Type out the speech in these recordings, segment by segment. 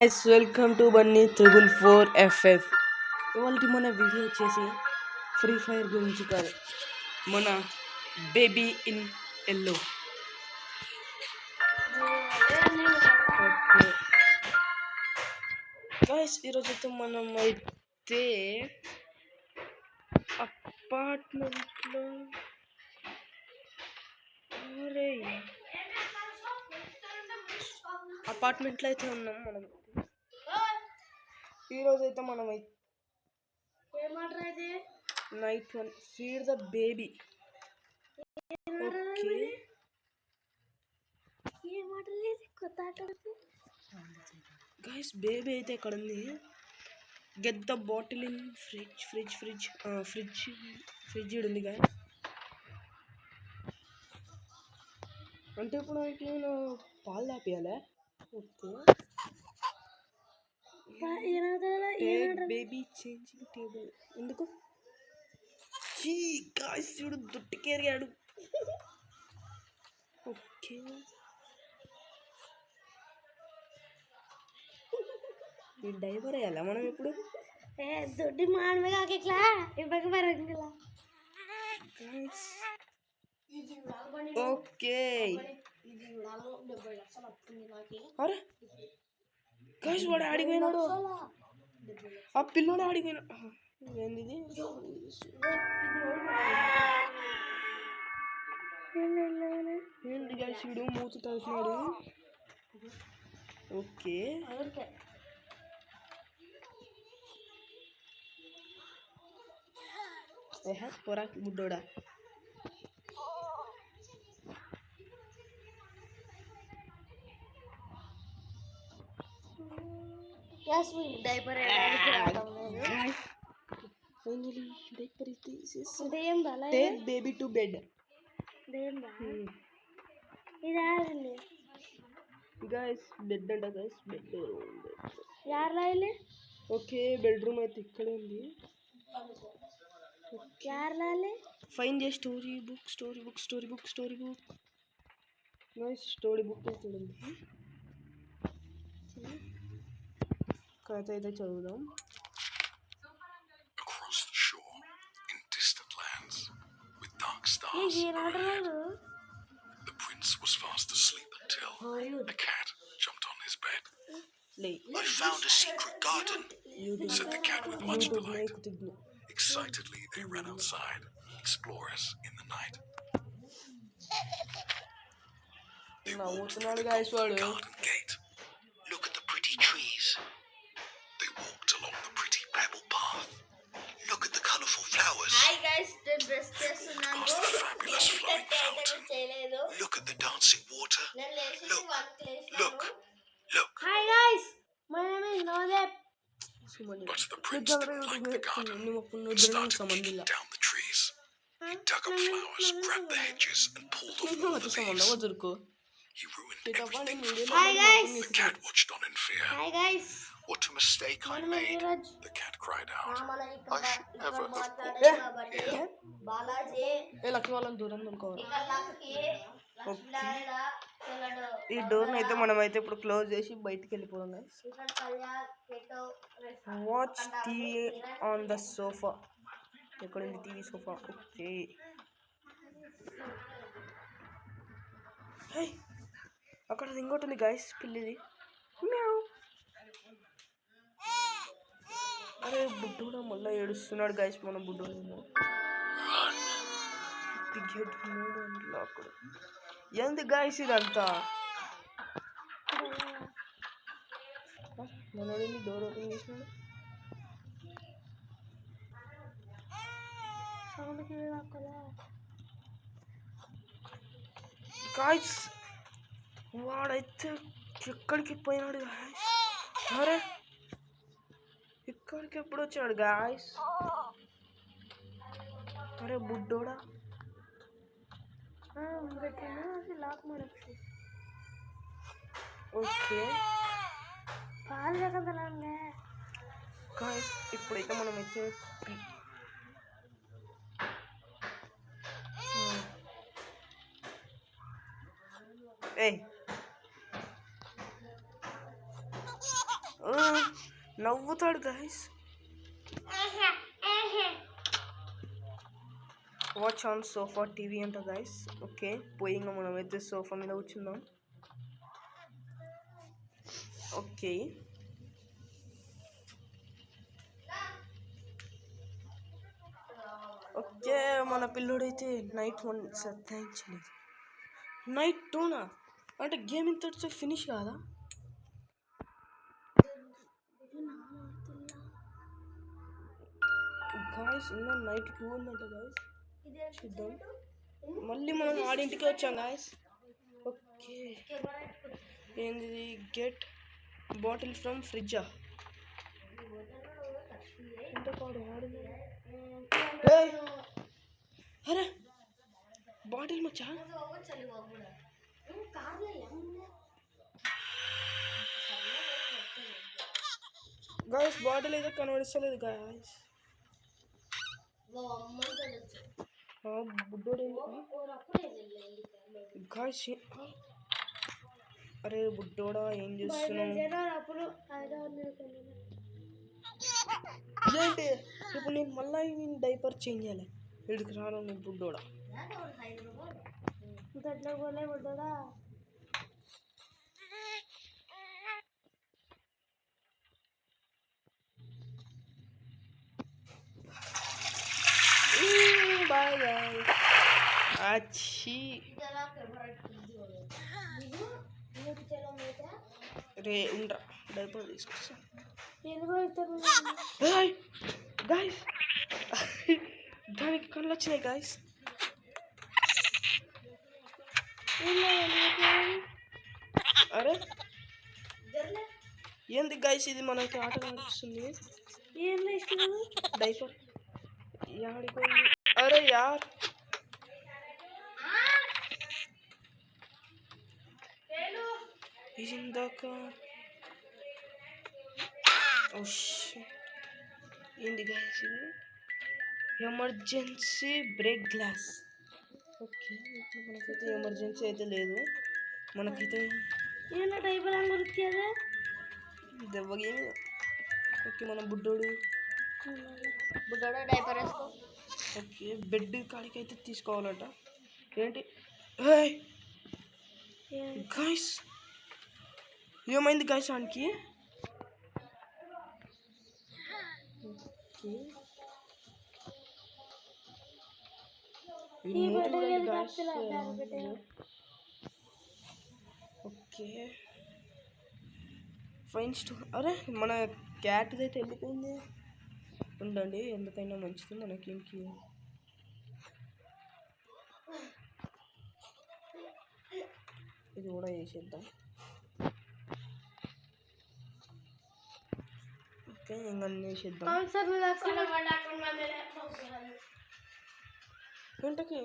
Welcome to Bunny 444 FF. ఇవాళ మన video వచ్చేసి ఫ్రీ ఫైర్ గురించి కాదు, మన బేబీ ఇన్ ఎల్లో. గాయస్ ఈరోజు అయితే మనం అయితే అపార్ట్మెంట్లో అయితే ఉన్నాం. మనం ఈరోజు అయితే మనం night 1 feed the baby. Guys baby అయితే ఇక్కడ ఉంది. Get the bottle in fridge ఉంది గా. అంటే ఇప్పుడు నేను పాలు తాపియాలా? ఓకే, బేబీ చేంజింగ్ టేబుల్ ఎందుకు? గాయ్స్ చూడు, దుట్టికేరియాడు. ఓకే, ఈ డైవర్ వేయాలా మనం ఇప్పుడు? దొడ్డి మానమే కాకెట్లా ఇవ్వక మరంగిలా. ఓకే, అరే గాయ్స్ వాడు ఆడిపోయినాడు. ఆ పిల్లోడు ఆడిపోయినాడు. ఏంది ఏంటి గాయ్స్, వీడు మూతి తలుచున్నాడు. ఓకే, పొరా బుడ్డోడా. Diaper take baby to bed. Guys bed అంట గాయ్స్, బెడ్ యార్లే. ఓకే, బెడ్రూమ్ అయితే ఇక్కడే ఉంది. ఫైన్ చేసి స్టోరీ బుక్ అయితే ఉంది. కథ అయితే చదువుదాం. Across the shore, in distant lands, with dark stars overhead, the prince was fast asleep until a cat jumped on his bed. I found a secret garden, said the cat with much delight. Excitedly, they ran outside, explorers in the night. They walked through the golden garden gate. Look at the pretty trees. They walked along the pretty pebble path. Look at the colourful flowers. Past the fabulous flowing fountain. Look at the dancing water. Look. Hi guys, my name is Nodep. But the prince didn't like the garden and started kicking down the trees. He dug up flowers, grabbed the hedges and pulled off all the leaves. He ruined everything for fun. Hi guys. The cat watched on in fear. Hi guys. What a mistake I made, the cat cried out. I should never have brought you here. Lucky వాళ్ళని దూరం అనుకోవాలి. ఈ డోర్ని అయితే మనం అయితే ఇప్పుడు close చేసి బయటికి వెళ్ళిపోదాం. Watch TV on the sofa. ఎక్కడుంది టీవీ? సోఫా. ఓకే, అక్కడ ఇంకోటి ఉంది గాయస్, పిల్లిది. అరే బుడ్డోడా మళ్ళీ ఏడుస్తున్నాడు గాయస్. మన బుడ్డోడేమో. ఏంది గాయస్ ఇదంతా? మనోడిని డోర్ ఓపెన్ చేసినాడు. గాయస్ వాడైతే ఎక్కడికి పోయినాడు గాయస్. అరే ఇక్కడికి ఎప్పుడు వచ్చాడు గాయస్? అరే బుడ్డోడా. ఓకే గాయస్, ఇప్పుడైతే మనం అయితే నవ్వుతాడు guys. Watch on sofa TV అంట గైస్. ఓకే, పోయి ఇంకా మనం అయితే సోఫా మీద కూర్చుందాం. ఓకే, ఓకే మన పిల్లోడైతే నైట్ 1 సతాయించలేదు. నైట్ 2నా అంటే గేమ్ ఇంతటితో ఫినిష్ కాదా? గాయస్ ఇంకా నైట్ 2 ఉందంట గాయస్. చూద్దాం. మళ్ళీ మనం ఆడింటికి వచ్చాం గాయస్. ఓకే, ఏంది? గెట్ బాటిల్ ఫ్రమ్ ఫ్రిడ్జా? అరే బాటిల్ మచ్చా. గాయస్ బాటిల్ అయితే కనబడిస్తలేదు గాయస్. బుడ్డోడు గాయస్. అరే బుడ్డోడా ఏం చేస్తున్నావు? ఏంటి ఇప్పుడు నేను మళ్ళీ డైపర్ చేంజ్ చేయాలి. వీడికి రాను నువ్వు బుడ్డోడా. బుడ్డోడా బాయ్ బాయ్. అచ్చి రే ఉండరా డైపర్ తీసుకొస్తా. గాయస్ దానికి కళ్ళు వచ్చినాయి గాయస్. అరే ఏంది గాయస్ ఇది మనకి ఆట నడుస్తుంది. డైపర్ యాడిపోయింది? అరే యార్ ఇందాక ఏంది గాయస్ ఇది? Emergency break glass. ఓకే, మనకైతే ఎమర్జెన్సీ అయితే లేదు. మనకైతే దెబ్బకి. ఓకే మన బుడ్డోడు డైపర్ వేసుకో. ఓకే బెడ్ కాడికి అయితే తీసుకోవాలట. ఏంటి గాయస్ ఏమైంది గాయస్ ఆనికి? Okay fine store. అరే మన క్యాట్ అయితే వెళ్ళిపోయింది. ఉండండి, ఎందుకైనా మంచిది మనకి. ఇంకి ఇది కూడా వేసేద్దాం. ఓకే ఇంకా వేసేద్దాం. ఏంటకి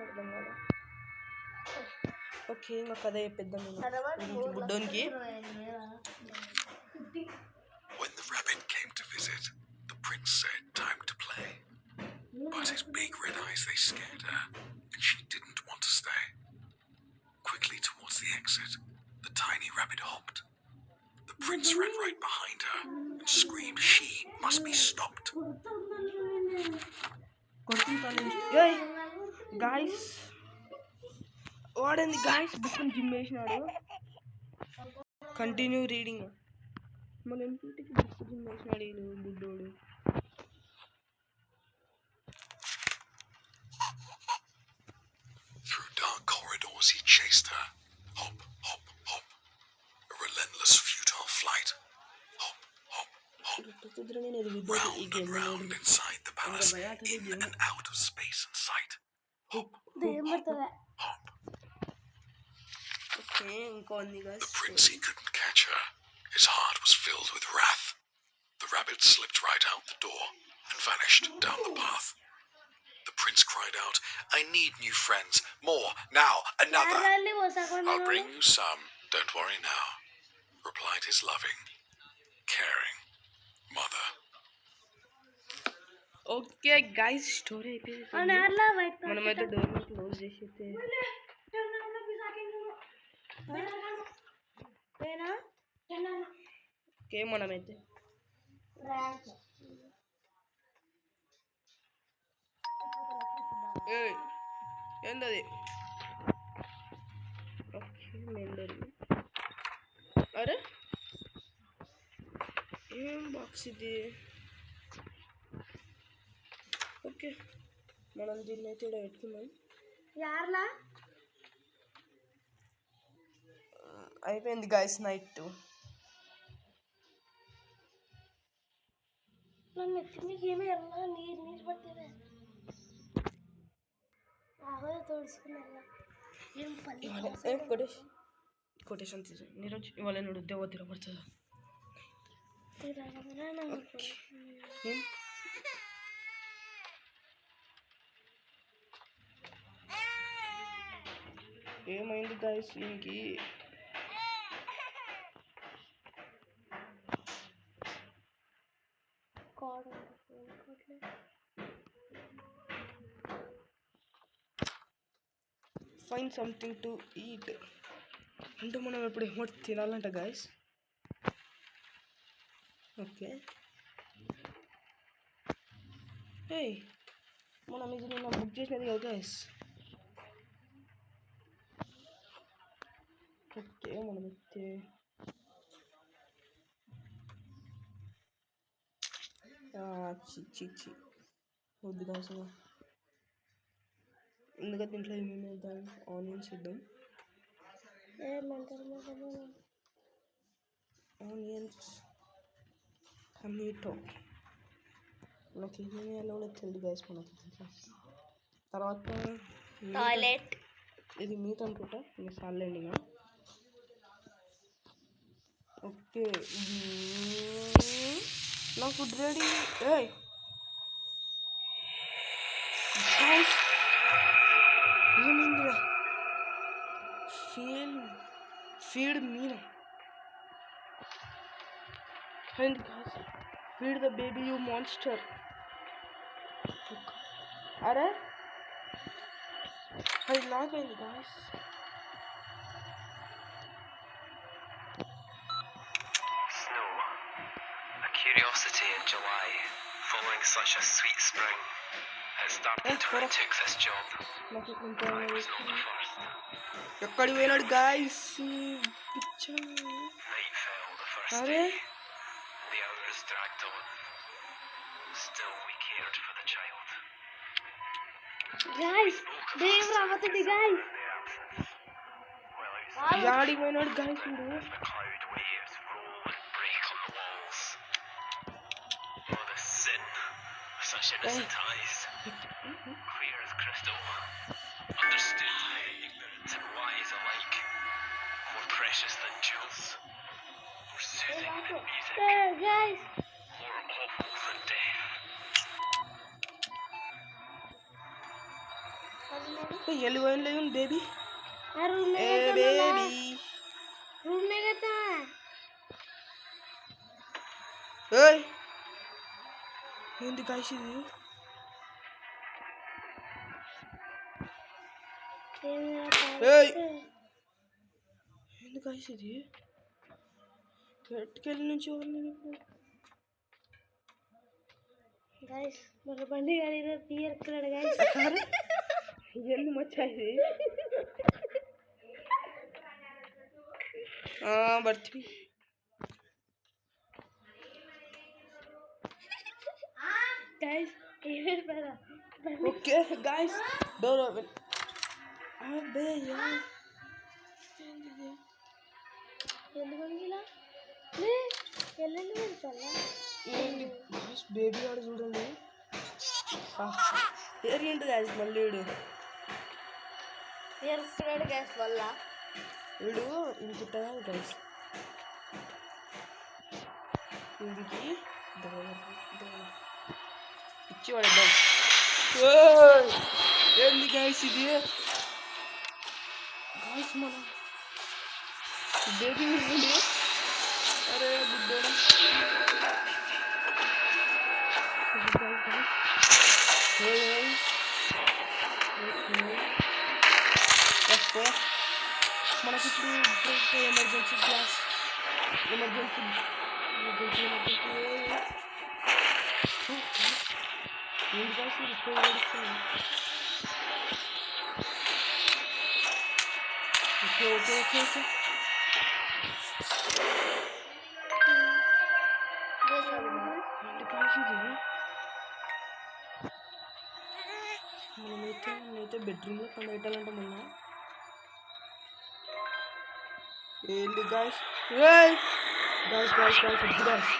అర్థం కదా. ఓకే ఇంకా కథ చెప్పేద్దాం బుడ్డోనికి. When the rabbit came to visit, the prince said, "Time to play." But his big red eyes, they scared her, and she didn't want to stay. Quickly towards the exit, the tiny rabbit hopped. The prince ran right behind her and screamed she must be stopped. Guys వాడండి guys book జిమ్మేసినాడు. Continue reading. మన ఇంటికి book జిమ్మేసినాడు బుడ్డోడు. Through dark corridors he chased her. Hop, hop, hop. A relentless, futile flight. Hop, hop, hop. Round and round inside the palace, in and out of space and sight. Hop, hop, hop. The prince, he couldn't catch her. His heart was filled with wrath. The rabbit slipped right out the door and vanished down the path. The prince cried out, "I need new friends. More. Now, another." "I'll bring you some. Don't worry now," replied his loving, caring mother. Okay guys story అయిపోయింది. మనమైతే door close చేసి okay మనమైతే rank ఏయ్ ఏందది okay Mendel అరే ఏం box ఇది okay మనం దీన్ని అయితే ఇక్కడ పెట్టుకున్నాం యార్లా అయిపోయింది గాయస్ నైట్ నన్ను ఎత్తి మీకు ఏమీ ఎర్రగా నీరు పట్టిదే ఆగో తోడుచుకున్నా ఏం పల్లి కొటేషన్ నీరోజు ఇవాళ నువ్వు దేవ తిరగబడుతుందా ఏమైంది గాయస్ ఇంకి ఫైండ్ సంథింగ్ టు ఈట్ అంటే మనం ఎప్పుడు ఏమో తినాలంట గాయస్ ఓకే ఏయ్ మనం ఇది నిన్న బుక్ చేసినది కదా గాయస్ ఓకే మనం అయితే చి వద్దు గాయస్ ఎందుకంటే దీంట్లో ఏమేమి వేద్దాం ఆనియన్స్ ఇద్దాం ఆనియన్స్ టమాటో మనకి ఏమేమి వేయాలో కూడా తెలియదు గాయస్ మనకి తర్వాత టాయిలెట్ ఇది మీట్ అనుకుంటా ఇంకా సార్లేండి ఇంకా ఓకే నా ఫుడ్ రెడీ ఏయ్ గాయస్ ఏమైందిరా feed Meena and guys feed the baby you monster అరే అది లాక్ అయింది guys Snow, a curiosity in July, following such a sweet spring, has started to retake this job. నాకు I was not the first. ఎక్కడికి పోయినాడు guys Night fell the first అరే day. The hours dragged on. Still we cared for the child. Guys Dev రావతది guys The absence. Well outside, యాడికి పోయినాడు guys as the cloud waves roll and break on the walls. Oh, the sin of such innocent eyes. Clear as crystal. Understood, ignorant and wise alike. More precious than jewels. More soothing than music. Guys More awful than death. వెళ్ళిపోయిన baby ఆ room ఏ baby room में गया ఏయ్ ఏంది guys ఇది ఏయ్ ఏంది guys ఇది గట్టికెళ్ళి నుంచి ఎవరిని గాయ్స్ మన బండి గాడిలో పియర్ కలర్ గాయ్స్ ఏంది మచ్చాయి ಬರ್ತೀವಿ గాయ్స్ పియర్ పరా ఓకే గాయస్ డోర్ ఓపెన్ అబ్బే యా ఎందుకంగిలా లే ఎల్లండి వెళ్తాలా ఏంది గాయస్ బేబీ ఆడ చూడండి ఏంటి గాయస్ మళ్ళీ పియర్ కలర్ గాయ్స్ వల్ల వీడు ఇంకిట గాయస్ ఇంటికి ఇచ్చి పడేద్దాం ఏంది గాయస్ ఇది గాయస్ మన బేబీ ఉంది అరే బుడ్డోడా మనకి ఇప్పుడు emergency glass emergency okay okay okay okay నేనైతే బెడ్రూమ్లో పండుగెట్టాలంట మొన్న ఏంటి గాయస్ గాయస్ గాయస్ గాయస్ వద్దు గాయస్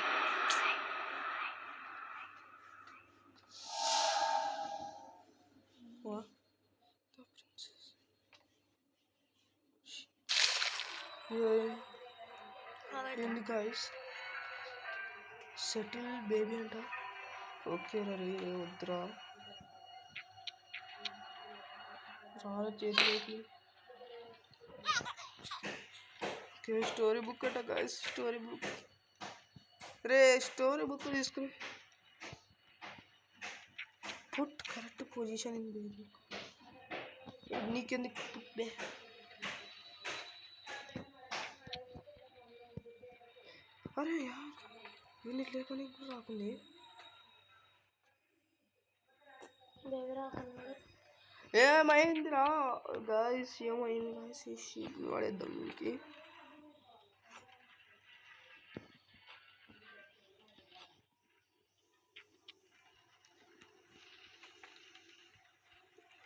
ఏంది గాయస్ సెటిల్ బేబీ అంట ఓకే రే వద్దురా చాలా చేతిలోకి ఓకే స్టోరీ బుక్ అట గాయస్ స్టోరీ బుక్ రే స్టోరీ బుక్ తీసుకుని put correct position in baby నీకెందుకు పుట్టే అరే యూనిట్ లేక నీకు రాకుంది ఏమైందిరా గాయస్ ఏమైంది గాయస్ ఈ షీట్ వాడేద్దాం మీకు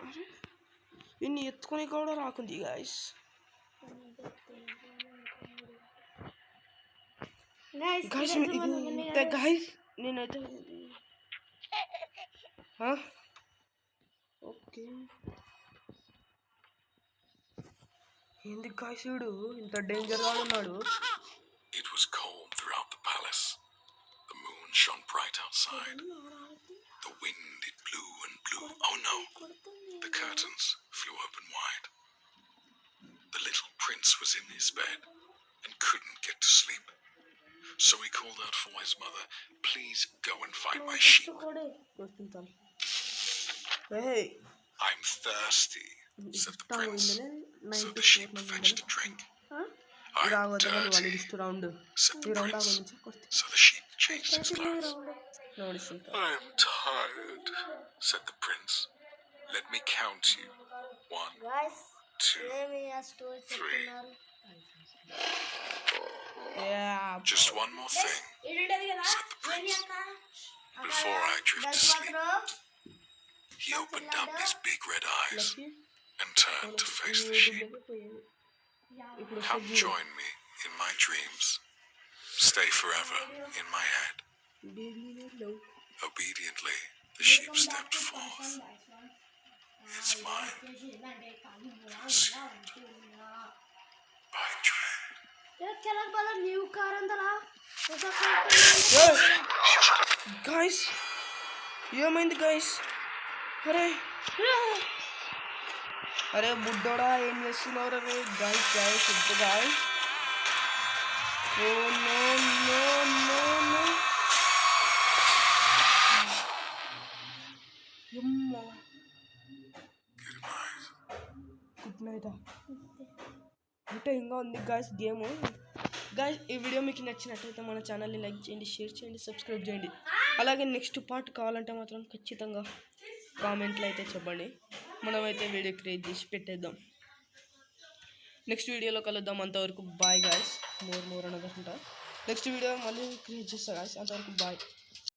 అరే ఇన్ని ఎత్తుకొని కూడా రాకుంది గాయస్ గాయస్ ఇంత గాయస్ నేనైతే ఓకే ఏంది గాయస్ వీడు ఇంత డేంజర్గా ఉన్నాడు It was cold throughout the palace. The moon shone bright outside. The wind, it blew and blew. Oh no! The curtains flew open wide. The little prince was in his bed and couldn't get to sleep. So he called out for his mother, "Please go and find my sheep. Hey, I'm thirsty," said the prince. So the sheep fetched a drink. "I'm dirty," said the prince. So the sheep changed its clothes. "I'm tired," said the prince. "Let me count you. 1, 2, 3. yeah, Just one more thing," said the prince. "Before I drift to sleep." He opened up his big red eyes and turned to face the sheep. "Come join me in my dreams. Stay forever in my head." Obediently, the sheep stepped forth. Its mind consumed by dread. Guys ఏమైంది guys అరే అరే బుడ్డోడా ఏం చేస్తున్నావు రే guys guys వద్దు guys oh no no no no good night అంటే ఇంకా ఉంది గాయస్ గేమ్ గాయస్ ఈ వీడియో మీకు నచ్చినట్టయితే మన ఛానల్ని లైక్ చేయండి షేర్ చేయండి సబ్స్క్రైబ్ చేయండి అలాగే నెక్స్ట్ పార్ట్ కావాలంటే మాత్రం ఖచ్చితంగా కామెంట్లో అయితే చెప్పండి మనమైతే వీడియో క్రియేట్ చేసి పెట్టేద్దాం నెక్స్ట్ వీడియోలో కలుద్దాం అంతవరకు బాయ్ గాయస్ మోర్ అని అనుకుంటా నెక్స్ట్ వీడియో మళ్ళీ క్రియేట్ చేస్తా గాయస్ అంతవరకు బాయ్